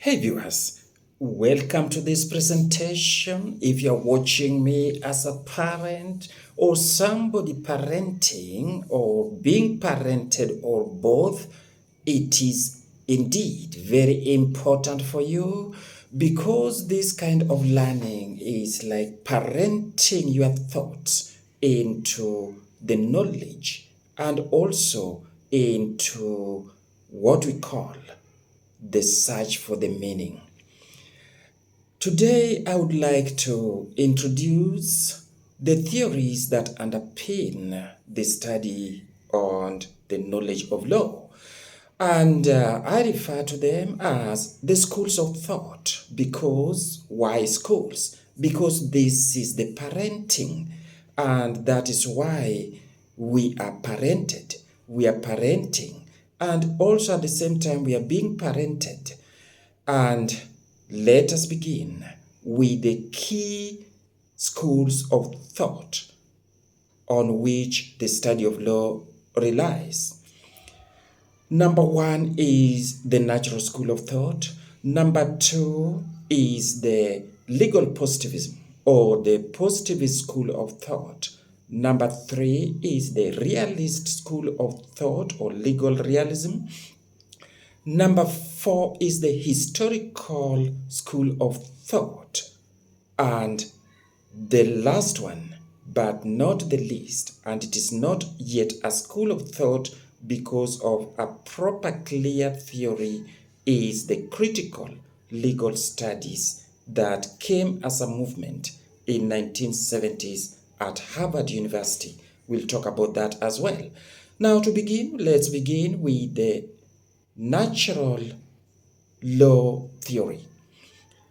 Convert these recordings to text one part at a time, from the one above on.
Hey viewers, welcome to this presentation. If you're watching me as a parent or somebody parenting or being parented or both, it is indeed very important for you because this kind of learning is like parenting your thoughts into the knowledge and also into what we call the search for the meaning. Today, I would like to introduce the theories that underpin the study on the knowledge of law. And I refer to them as the schools of thought. Because, why schools? Because this is the parenting, and that is why we are parented. We are parenting, and also at the same time, we are being parented. And let us begin with the key schools of thought on which the study of law relies. Number one is the natural school of thought. Number two is the legal positivism or the positivist school of thought. Number three is the realist school of thought or legal realism. Number four is the historical school of thought. And the last one, but not the least, and it is not yet a school of thought because of a proper clear theory, is the critical legal studies that came as a movement in 1970s at Harvard University. We'll talk about that as well. Now to begin, let's begin with the natural law theory.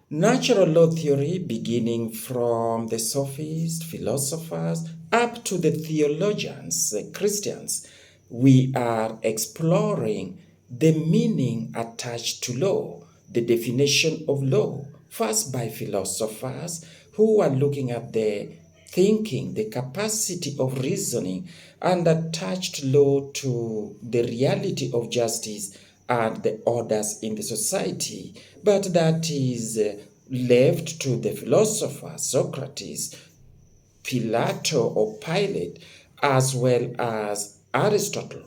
Natural law theory, beginning from the sophist, philosophers, up to the theologians, the Christians, we are exploring the meaning attached to law, the definition of law, first by philosophers who are looking at the thinking, the capacity of reasoning, and attached law to the reality of justice and the orders in the society. But that is left to the philosophers, Socrates, Plato or Pilate, as well as Aristotle.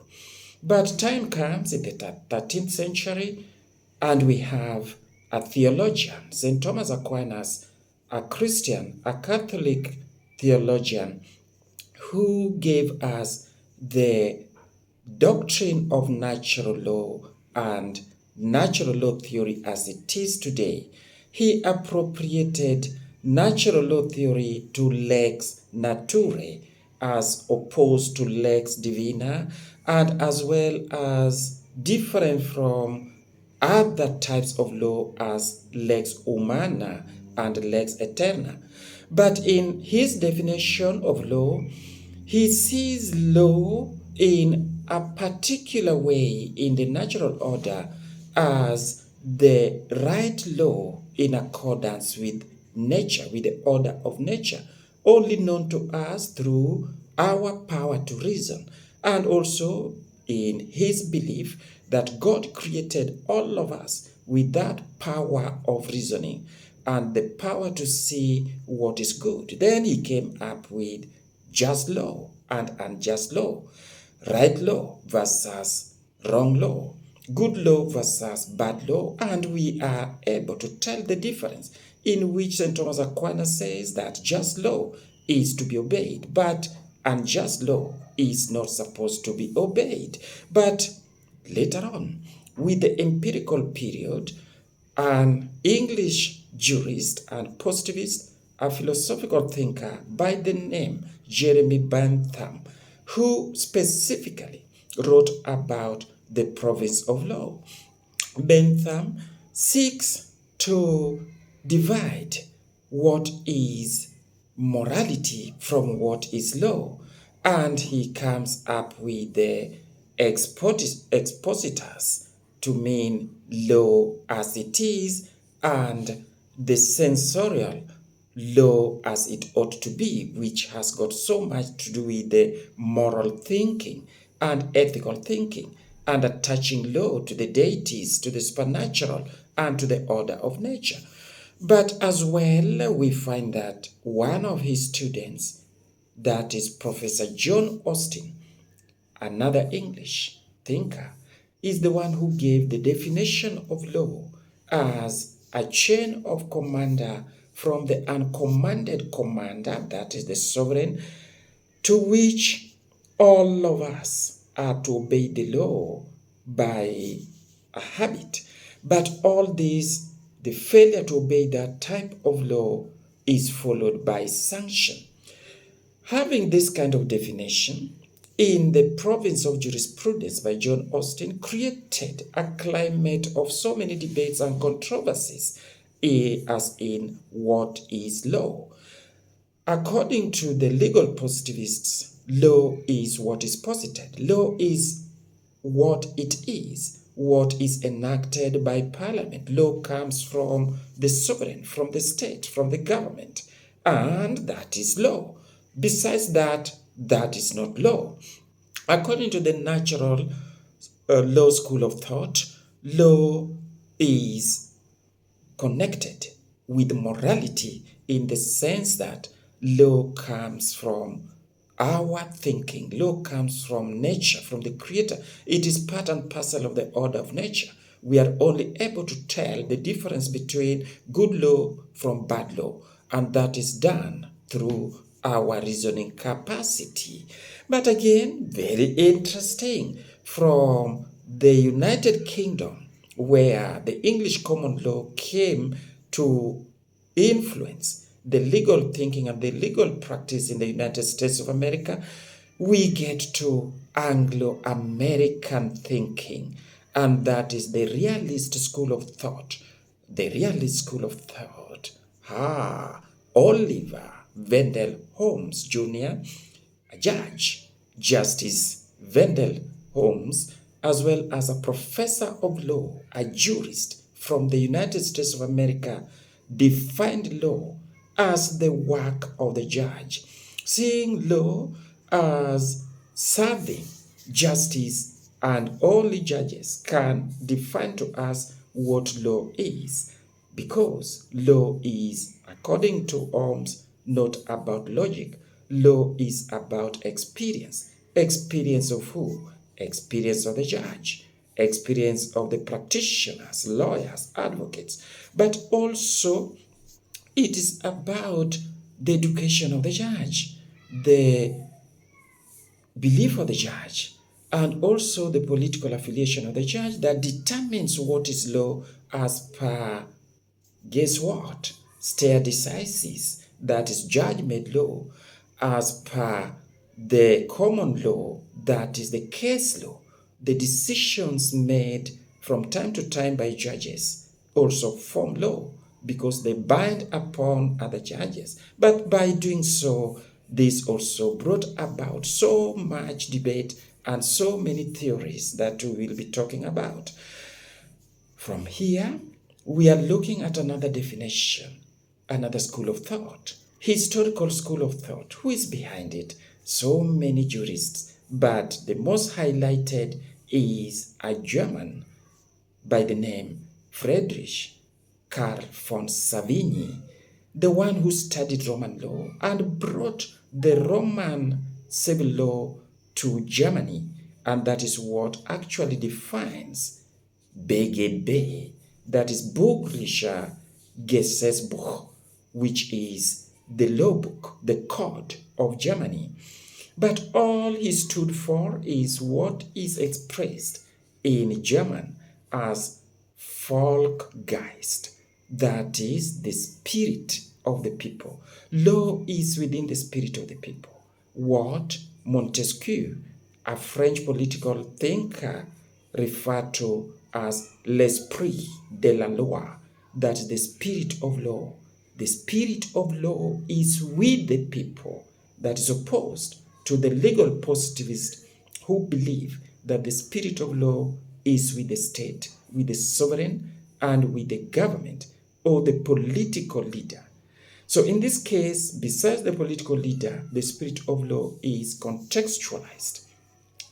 But time comes in the 13th century, and we have a theologian, St. Thomas Aquinas, a Christian, a Catholic theologian, who gave us the doctrine of natural law and natural law theory as it is today. He appropriated natural law theory to lex naturae as opposed to lex divina, and as well as different from other types of law as lex humana and lex eterna. But in his definition of law, he sees law in a particular way in the natural order as the right law in accordance with nature, with the order of nature, only known to us through our power to reason, and also in his belief that God created all of us with that power of reasoning and the power to see what is good. Then he came up with just law and unjust law, right law versus wrong law, good law versus bad law, and we are able to tell the difference, in which St. Thomas Aquinas says that just law is to be obeyed, but unjust law is not supposed to be obeyed. But later on, with the empirical period, an English jurist and positivist, a philosophical thinker by the name Jeremy Bentham, who specifically wrote about the province of law. Bentham seeks to divide what is morality from what is law, and he comes up with the expositors to mean law as it is and the sensorial law as it ought to be, which has got so much to do with the moral thinking and ethical thinking. and attaching law to the deities, to the supernatural, and to the order of nature. But as well, we find that one of his students, that is Professor John Austin, another English thinker, is the one who gave the definition of law as a chain of commander from the uncommanded commander, that is the sovereign, to which all of us are to obey the law by a habit. But all this, the failure to obey that type of law is followed by sanction. Having this kind of definition in the province of jurisprudence by John Austin created a climate of so many debates and controversies as in what is law. According to the legal positivists, law is what is posited. Law is what it is, what is enacted by parliament. Law comes from the sovereign, from the state, from the government, and that is law. Besides that, that is not law. According to the natural law school of thought, law is connected with morality in the sense that law comes from our thinking. Law comes from nature, from the Creator. It is part and parcel of the order of nature. We are only able to tell the difference between good law from bad law, and that is done through our reasoning capacity. But again, very interesting, from the United Kingdom, where the English common law came to influence the legal thinking and the legal practice in the United States of America, we get to Anglo-American thinking, and that is the realist school of thought. The realist school of thought. Oliver Wendell Holmes Jr., a judge, Justice Wendell Holmes, as well as a professor of law, a jurist from the United States of America, defined law as the work of the judge, seeing law as serving justice, and only judges can define to us what law is, because law is, according to Holmes, not about logic. Law is about experience. Experience of who? Experience of the judge, experience of the practitioners, lawyers, advocates, but also it is about the education of the judge, the belief of the judge, and also the political affiliation of the judge that determines what is law as per, guess what? Stare decisis, that is judgment law, as per the common law, that is the case law. The decisions made from time to time by judges also form law because they bind upon other judges. But by doing so, this also brought about so much debate and so many theories that we will be talking about. From here, we are looking at another definition, another school of thought, historical school of thought. Who is behind it? So many jurists, but the most highlighted is a German by the name Friedrich Karl von Savigny, the one who studied Roman law and brought the Roman civil law to Germany, and that is what actually defines BGB, that is Bürgerliches Gesetzbuch, which is the law book, the code of Germany. But all he stood for is what is expressed in German as Volksgeist, that is the spirit of the people. Law is within the spirit of the people. What Montesquieu, a French political thinker, referred to as l'esprit de la loi, that is the spirit of law. The spirit of law is with the people, that is opposed to the legal positivists who believe that the spirit of law is with the state, with the sovereign, and with the government or the political leader. So in this case, besides the political leader, the spirit of law is contextualized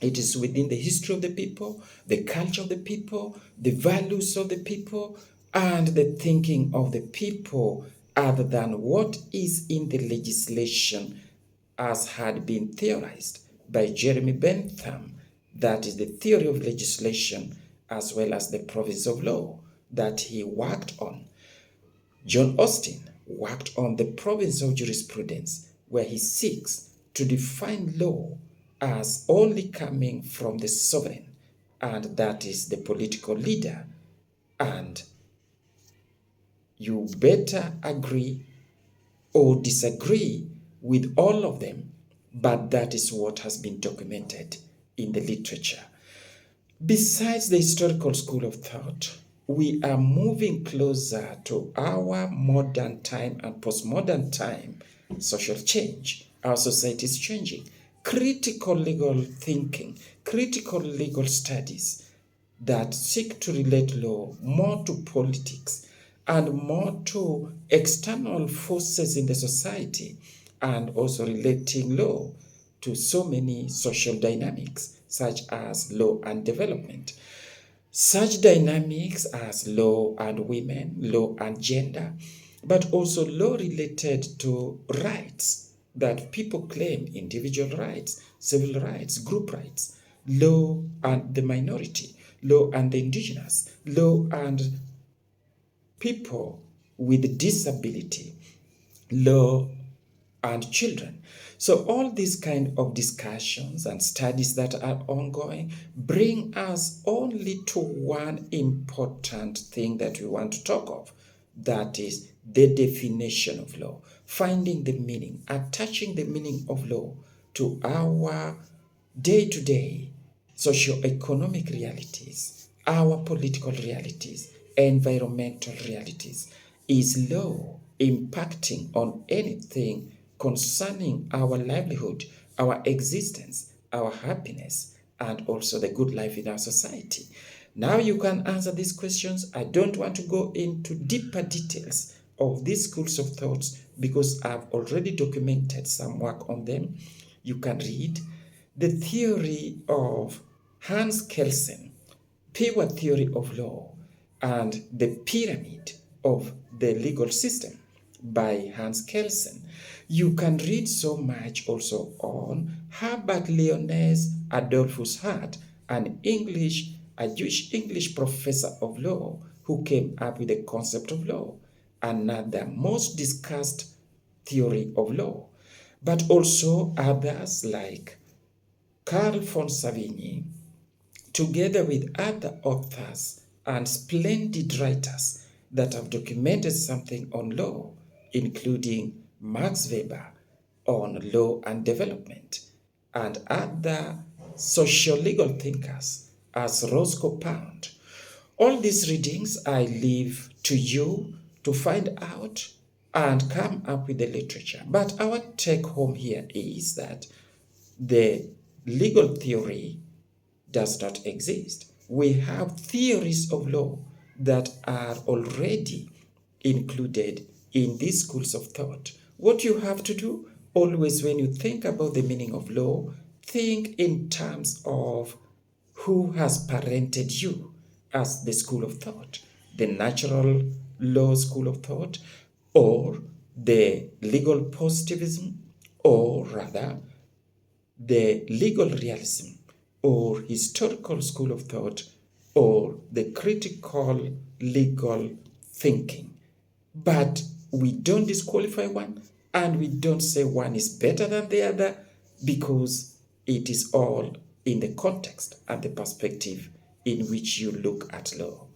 It is within the history of the people, the culture of the people, the values of the people, and the thinking of the people, other than what is in the legislation as had been theorized by Jeremy Bentham. That is the theory of legislation as well as the province of law that he worked on. John Austin worked on the province of jurisprudence, where he seeks to define law as only coming from the sovereign, and that is the political leader. And you better agree or disagree with all of them, but that is what has been documented in the literature. Besides the historical school of thought, we are moving closer to our modern time and postmodern time social change. Our society is changing. Critical legal thinking, critical legal studies that seek to relate law more to politics and more to external forces in the society, and also relating law to so many social dynamics such as law and development. Such dynamics as law and women, law and gender, but also law related to rights that people claim, individual rights, civil rights, group rights, law and the minority, law and the indigenous, law and people with disability, law and children. So all these kind of discussions and studies that are ongoing bring us only to one important thing that we want to talk of, that is the definition of law, finding the meaning, attaching the meaning of law to our day-to-day socio-economic realities, our political realities, environmental realities. Is law impacting on anything concerning our livelihood, our existence, our happiness, and also the good life in our society? Now you can answer these questions. I don't want to go into deeper details of these schools of thoughts because I've already documented some work on them. You can read the theory of Hans Kelsen, pure theory of law, and the pyramid of the legal system by Hans Kelsen. You can read so much also on Herbert Leones Adolphus Hart, a Jewish English professor of law who came up with the concept of law, another most discussed theory of law, but also others like Carl von Savigny, together with other authors and splendid writers that have documented something on law, including Max Weber on law and development, and other social legal thinkers as Roscoe Pound. All these readings I leave to you to find out and come up with the literature. But our take home here is that the legal theory does not exist. We have theories of law that are already included in these schools of thought. What you have to do always when you think about the meaning of law, think in terms of who has parented you as the school of thought, the natural law school of thought, or the legal positivism, or rather the legal realism, or historical school of thought, or the critical legal thinking. But we don't disqualify one, and we don't say one is better than the other, because it is all in the context and the perspective in which you look at law.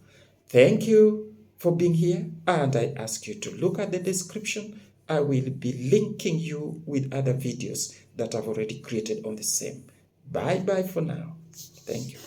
Thank you for being here, and I ask you to look at the description. I will be linking you with other videos that I've already created on the same. Bye bye for now. Thank you.